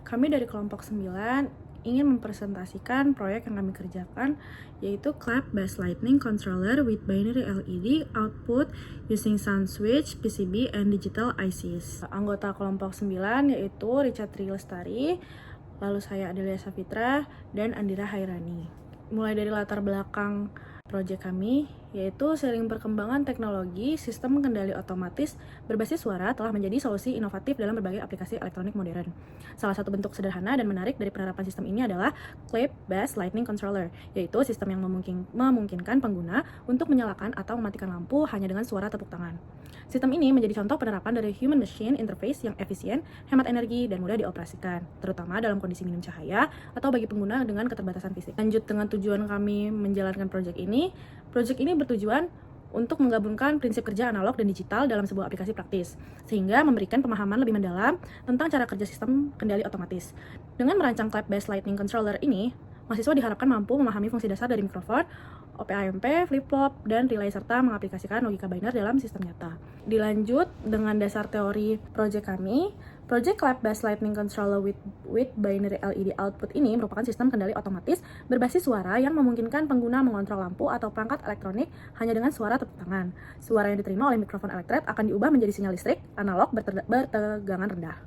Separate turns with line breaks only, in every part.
Kami dari kelompok 9 ingin mempresentasikan proyek yang kami kerjakan, yaitu Clamp Based Lighting Controller with Binary LED Output using Sound Switch, PCB, and Digital ICs. Anggota kelompok 9 yaitu Richard Tri Lestari, lalu saya Adelia Safitra, dan Andira Hairani. Mulai dari latar belakang proyek kami, yaitu seiring perkembangan teknologi, sistem kendali otomatis berbasis suara telah menjadi solusi inovatif dalam berbagai aplikasi elektronik modern. Salah satu bentuk sederhana dan menarik dari penerapan sistem ini adalah Clamp Based Lighting Controller, yaitu sistem yang memungkinkan pengguna untuk menyalakan atau mematikan lampu hanya dengan suara tepuk tangan. Sistem ini menjadi contoh penerapan dari human-machine interface yang efisien, hemat energi, dan mudah dioperasikan, terutama dalam kondisi minim cahaya atau bagi pengguna dengan keterbatasan fisik. Lanjut dengan tujuan kami menjalankan proyek ini bertujuan untuk menggabungkan prinsip kerja analog dan digital dalam sebuah aplikasi praktis, sehingga memberikan pemahaman lebih mendalam tentang cara kerja sistem kendali otomatis. Dengan merancang Clamp Based Lighting Controller ini, mahasiswa diharapkan mampu memahami fungsi dasar dari mikrofon, OP-AMP, flip-flop, dan relay, serta mengaplikasikan logika binary dalam sistem nyata. Dilanjut dengan dasar teori proyek kami, Project Clamp Based Lighting Controller with Binary LED Output ini merupakan sistem kendali otomatis berbasis suara yang memungkinkan pengguna mengontrol lampu atau perangkat elektronik hanya dengan suara tepuk tangan. Suara yang diterima oleh mikrofon elektret akan diubah menjadi sinyal listrik analog bertegangan rendah.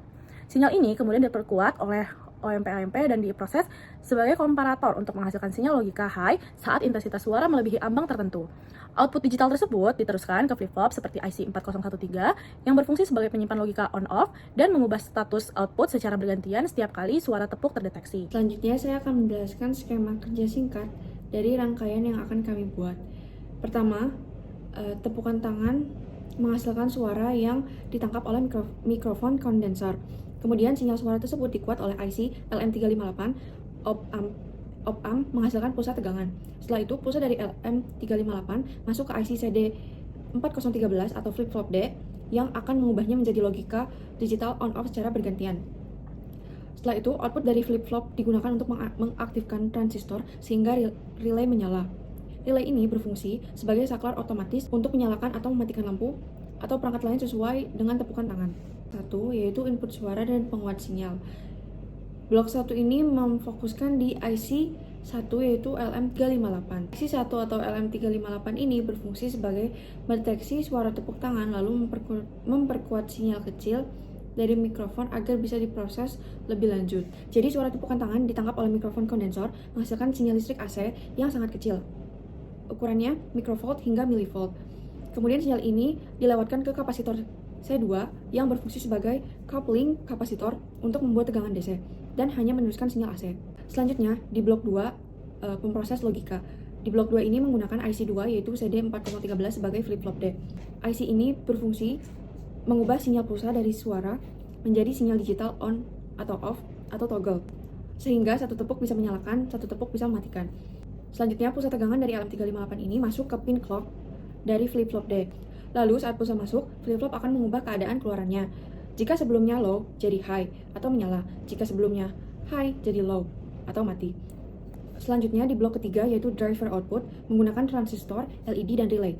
Sinyal ini kemudian diperkuat oleh OMP-AMP dan diproses sebagai komparator untuk menghasilkan sinyal logika high saat intensitas suara melebihi ambang tertentu. Output digital tersebut diteruskan ke flip-flop seperti IC 4013 yang berfungsi sebagai penyimpan logika on-off dan mengubah status output secara bergantian setiap kali suara tepuk terdeteksi.
Selanjutnya saya akan menjelaskan skema kerja singkat dari rangkaian yang akan kami buat. Pertama, tepukan tangan menghasilkan suara yang ditangkap oleh mikrofon kondensor. Kemudian sinyal suara tersebut dikuat oleh IC LM358 op-amp menghasilkan pulsa tegangan. Setelah itu, pulsa dari LM358 masuk ke IC CD4013 atau flip-flop D yang akan mengubahnya menjadi logika digital on-off secara bergantian. Setelah itu, output dari flip-flop digunakan untuk mengaktifkan transistor sehingga relay menyala. Relay ini berfungsi sebagai saklar otomatis untuk menyalakan atau mematikan lampu atau perangkat lain sesuai dengan tepukan tangan. Satu, yaitu input suara dan penguat sinyal. Blok 1 ini memfokuskan di IC 1 yaitu LM358. IC 1 atau LM358 ini berfungsi sebagai mendeteksi suara tepuk tangan lalu memperkuat sinyal kecil dari mikrofon agar bisa diproses lebih lanjut. Jadi suara tepukan tangan ditangkap oleh mikrofon kondensor menghasilkan sinyal listrik AC yang sangat kecil. Ukurannya mikrovolt hingga milivolt. Kemudian sinyal ini dilewatkan ke kapasitor C2 yang berfungsi sebagai coupling kapasitor untuk membuat tegangan DC dan hanya meneruskan sinyal AC. Selanjutnya, di blok 2, pemproses logika. Di blok 2 ini menggunakan IC 2 yaitu CD4013 sebagai flip-flop D. IC ini berfungsi mengubah sinyal pulsa dari suara menjadi sinyal digital on atau off atau toggle, sehingga satu tepuk bisa menyalakan, satu tepuk bisa mematikan. Selanjutnya, pulsa tegangan dari LM358 ini masuk ke pin clock dari flip-flop D. Lalu saat pulsa masuk, flip-flop akan mengubah keadaan keluarannya. Jika sebelumnya low, jadi high atau menyala. Jika sebelumnya high, jadi low atau mati. Selanjutnya di blok ketiga yaitu driver output menggunakan transistor, LED, dan relay.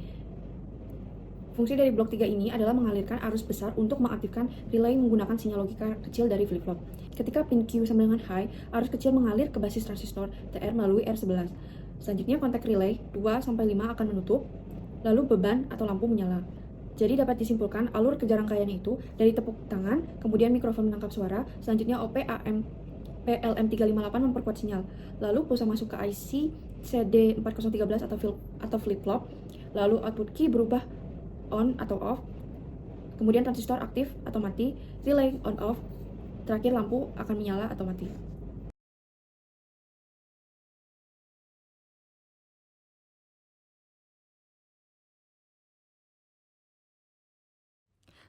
Fungsi dari blok 3 ini adalah mengalirkan arus besar untuk mengaktifkan relay menggunakan sinyal logika kecil dari flip-flop. Ketika pin Q sama dengan high, arus kecil mengalir ke basis transistor TR melalui R11. Selanjutnya kontak relay 2-5 akan menutup, lalu beban atau lampu menyala. Jadi dapat disimpulkan alur kerja rangkaiannya itu dari tepuk tangan, kemudian mikrofon menangkap suara, selanjutnya OP-AMP LM358 memperkuat sinyal, lalu pulsa masuk ke IC CD4013 atau flip-flop, lalu output key berubah on atau off, kemudian transistor aktif atau mati, relay on off, terakhir lampu akan menyala atau mati.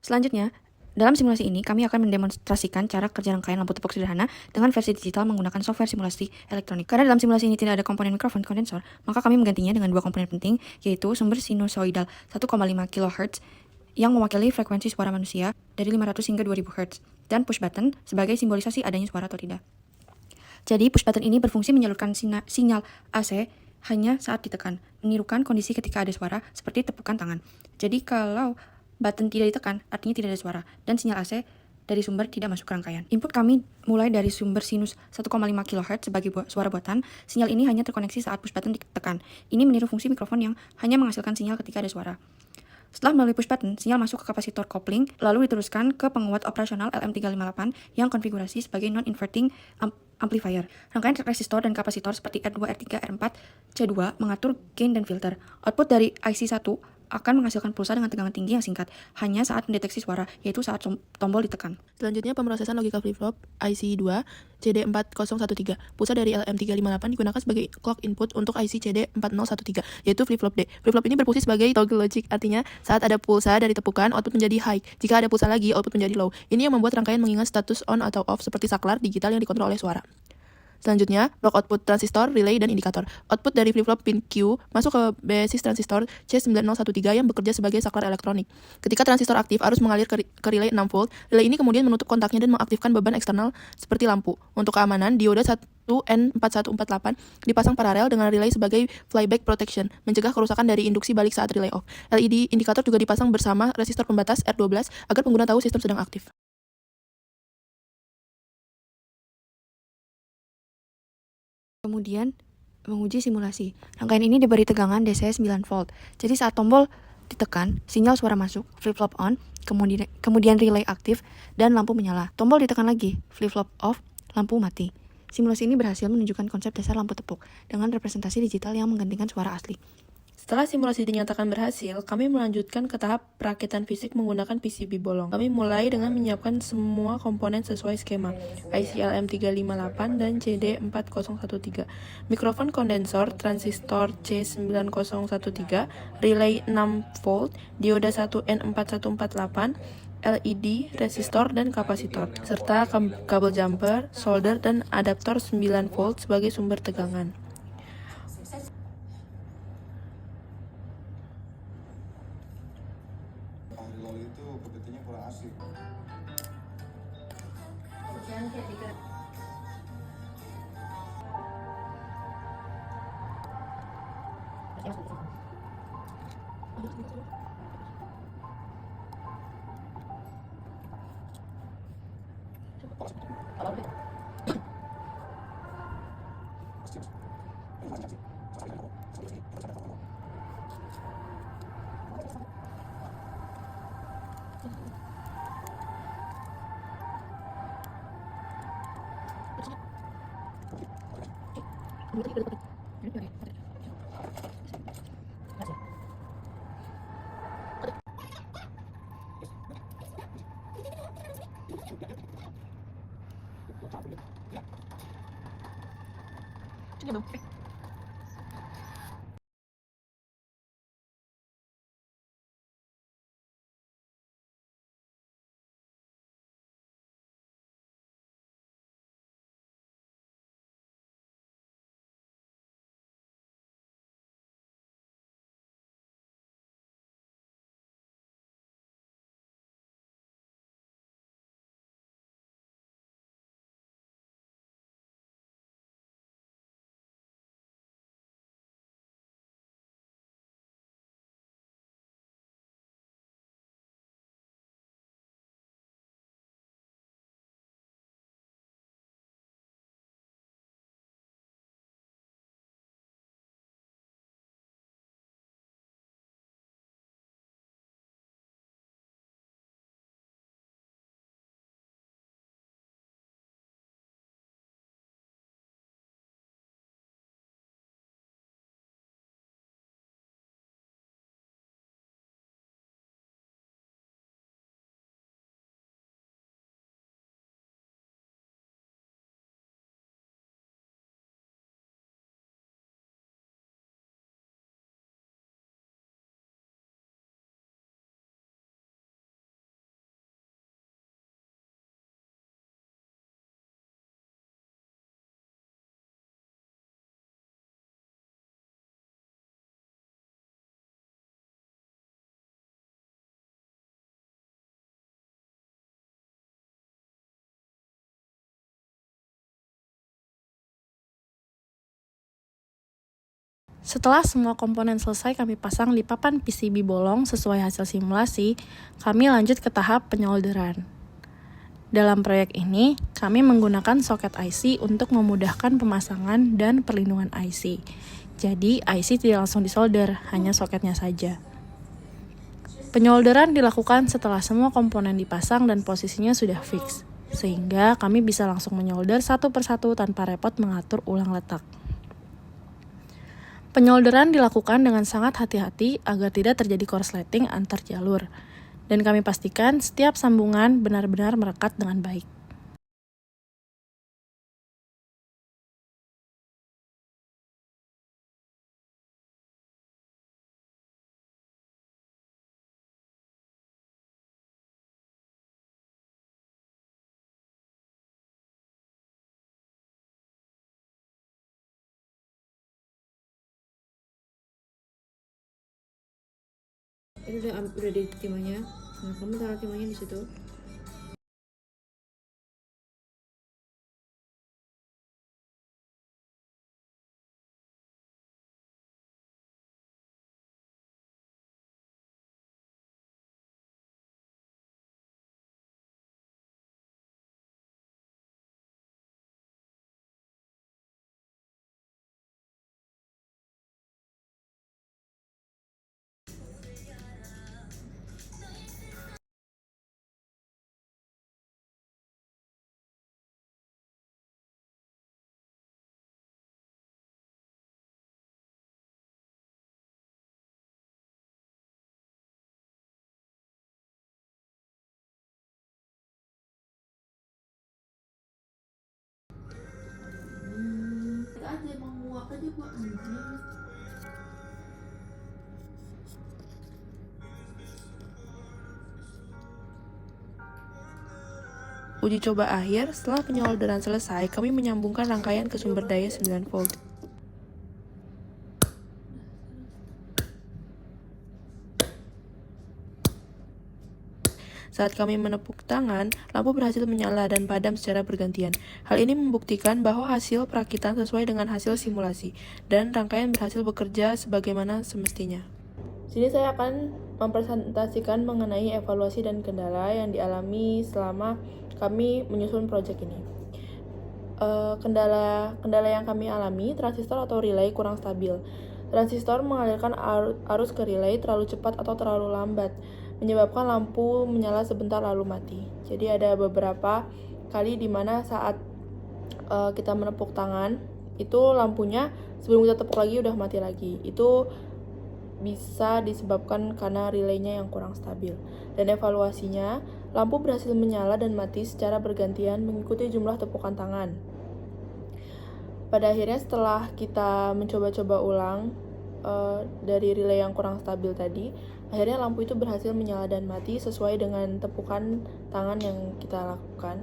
Selanjutnya, dalam simulasi ini, kami akan mendemonstrasikan cara kerja rangkaian lampu tepuk sederhana dengan versi digital menggunakan software simulasi elektronik. Karena dalam simulasi ini tidak ada komponen mikrofon kondensor, maka kami menggantinya dengan dua komponen penting, yaitu sumber sinusoidal 1,5 kHz yang mewakili frekuensi suara manusia dari 500 hingga 2000 Hz, dan push button sebagai simbolisasi adanya suara atau tidak. Jadi, push button ini berfungsi menyalurkan sinyal AC hanya saat ditekan, menirukan kondisi ketika ada suara seperti tepukan tangan. Jadi, kalau button tidak ditekan, artinya tidak ada suara, dan sinyal AC dari sumber tidak masuk ke rangkaian. Input kami mulai dari sumber sinus 1,5 kHz sebagai suara buatan. Sinyal ini hanya terkoneksi saat push button ditekan. Ini meniru fungsi mikrofon yang hanya menghasilkan sinyal ketika ada suara. Setelah melalui push button, sinyal masuk ke kapasitor kopling, lalu diteruskan ke penguat operasional LM358 yang konfigurasi sebagai non-inverting amplifier. Rangkaian resistor dan kapasitor seperti R2, R3, R4, C2 mengatur gain dan filter. Output dari IC1 akan menghasilkan pulsa dengan tegangan tinggi yang singkat, hanya saat mendeteksi suara, yaitu saat tombol ditekan.
Selanjutnya, pemrosesan logika flip-flop IC2 CD4013. Pulsa dari LM358 digunakan sebagai clock input untuk IC CD4013, yaitu flip-flop D. Flip-flop ini berfungsi sebagai toggle logic, artinya saat ada pulsa dari tepukan, output menjadi high. Jika ada pulsa lagi, output menjadi low. Ini yang membuat rangkaian mengingat status on atau off seperti saklar digital yang dikontrol oleh suara. Selanjutnya, blok output transistor, relay, dan indikator. Output dari flip-flop pin Q masuk ke basis transistor C9013 yang bekerja sebagai saklar elektronik. Ketika transistor aktif, arus mengalir ke relay 6 volt. Relay ini kemudian menutup kontaknya dan mengaktifkan beban eksternal seperti lampu. Untuk keamanan, dioda 1N4148 dipasang paralel dengan relay sebagai flyback protection, mencegah kerusakan dari induksi balik saat relay off. LED indikator juga dipasang bersama resistor pembatas R12 agar pengguna tahu sistem sedang aktif.
Kemudian, menguji simulasi. Rangkaian ini diberi tegangan DC 9 volt. Jadi saat tombol ditekan, sinyal suara masuk, flip-flop on, kemudian relay aktif, dan lampu menyala. Tombol ditekan lagi, flip-flop off, lampu mati. Simulasi ini berhasil menunjukkan konsep dasar lampu tepuk dengan representasi digital yang menggantikan suara asli.
Setelah simulasi dinyatakan berhasil, kami melanjutkan ke tahap perakitan fisik menggunakan PCB bolong. Kami mulai dengan menyiapkan semua komponen sesuai skema, IC LM358 dan CD4013, mikrofon kondensor, transistor C9013, relay 6 volt, dioda 1N4148, LED, resistor, dan kapasitor, serta kabel jumper, solder, dan adaptor 9 volt sebagai sumber tegangan.
Lalu itu kebetulannya kurang asik.
Setelah semua komponen selesai kami pasang di papan PCB bolong sesuai hasil simulasi, kami lanjut ke tahap penyolderan. Dalam proyek ini, kami menggunakan soket IC untuk memudahkan pemasangan dan perlindungan IC. Jadi, IC tidak langsung disolder, hanya soketnya saja. Penyolderan dilakukan setelah semua komponen dipasang dan posisinya sudah fix, sehingga kami bisa langsung menyolder satu persatu tanpa repot mengatur ulang letak. Penyolderan dilakukan dengan sangat hati-hati agar tidak terjadi korsleting antar jalur, dan kami pastikan setiap sambungan benar-benar merekat dengan baik.
Ini udah di timahnya. Nah, kamu taruh timahnya di situ.
aja menguap aja gua anjing. Uji coba akhir, setelah penyolderan selesai, kami menyambungkan rangkaian ke sumber daya 9 volt. Saat kami menepuk tangan, lampu berhasil menyala dan padam secara bergantian. Hal ini membuktikan bahwa hasil perakitan sesuai dengan hasil simulasi, dan rangkaian berhasil bekerja sebagaimana semestinya. Sini saya akan mempresentasikan mengenai evaluasi dan kendala yang dialami selama kami menyusun proyek ini. Kendala yang kami alami, transistor atau relay kurang stabil. Transistor mengalirkan arus ke relay terlalu cepat atau terlalu lambat, menyebabkan lampu menyala sebentar lalu mati. Jadi ada beberapa kali di mana saat kita menepuk tangan, itu lampunya sebelum kita tepuk lagi udah mati lagi. Itu bisa disebabkan karena relaynya yang kurang stabil. Dan evaluasinya, lampu berhasil menyala dan mati secara bergantian mengikuti jumlah tepukan tangan. Pada akhirnya setelah kita mencoba-coba ulang dari relay yang kurang stabil tadi, akhirnya lampu itu berhasil menyala dan mati sesuai dengan tepukan tangan yang kita lakukan.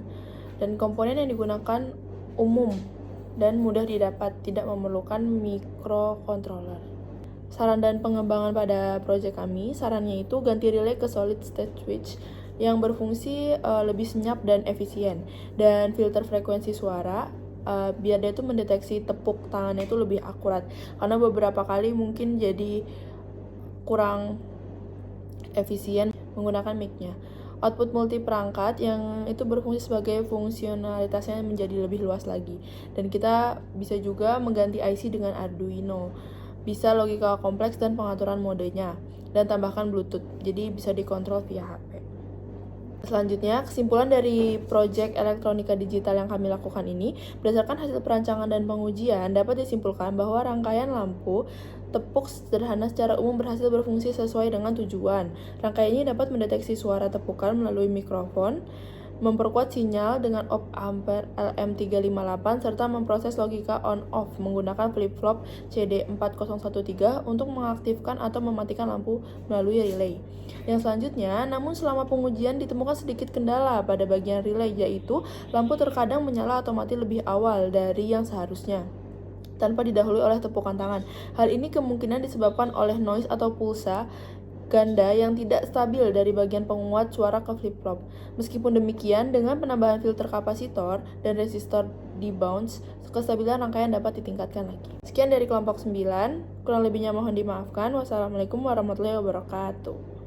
Dan komponen yang digunakan umum dan mudah didapat, tidak memerlukan microcontroller. Saran dan pengembangan pada proyek kami, sarannya itu ganti relay ke solid state switch yang berfungsi lebih senyap dan efisien, dan filter frekuensi suara biar dia itu mendeteksi tepuk tangannya itu lebih akurat, karena beberapa kali mungkin jadi kurang efisien menggunakan mic-nya. Output multi perangkat yang itu berfungsi sebagai fungsionalitasnya menjadi lebih luas lagi, dan kita bisa juga mengganti IC dengan Arduino, bisa logika kompleks dan pengaturan modenya, dan tambahkan Bluetooth, jadi bisa dikontrol via HP. Selanjutnya, kesimpulan dari proyek elektronika digital yang kami lakukan ini, berdasarkan hasil perancangan dan pengujian, dapat disimpulkan bahwa rangkaian lampu tepuk sederhana secara umum berhasil berfungsi sesuai dengan tujuan. Rangkaian ini dapat mendeteksi suara tepukan melalui mikrofon, memperkuat sinyal dengan op-ampere LM358, serta memproses logika on-off menggunakan flip-flop CD4013 untuk mengaktifkan atau mematikan lampu melalui relay. Yang selanjutnya, namun selama pengujian ditemukan sedikit kendala pada bagian relay, yaitu lampu terkadang menyala atau mati lebih awal dari yang seharusnya, tanpa didahului oleh tepukan tangan. Hal ini kemungkinan disebabkan oleh noise atau pulsa ganda yang tidak stabil dari bagian penguat suara ke flip-flop. Meskipun demikian, dengan penambahan filter kapasitor dan resistor debounce, kestabilan rangkaian dapat ditingkatkan lagi. Sekian dari kelompok 9, kurang lebihnya mohon dimaafkan. Wassalamualaikum warahmatullahi wabarakatuh.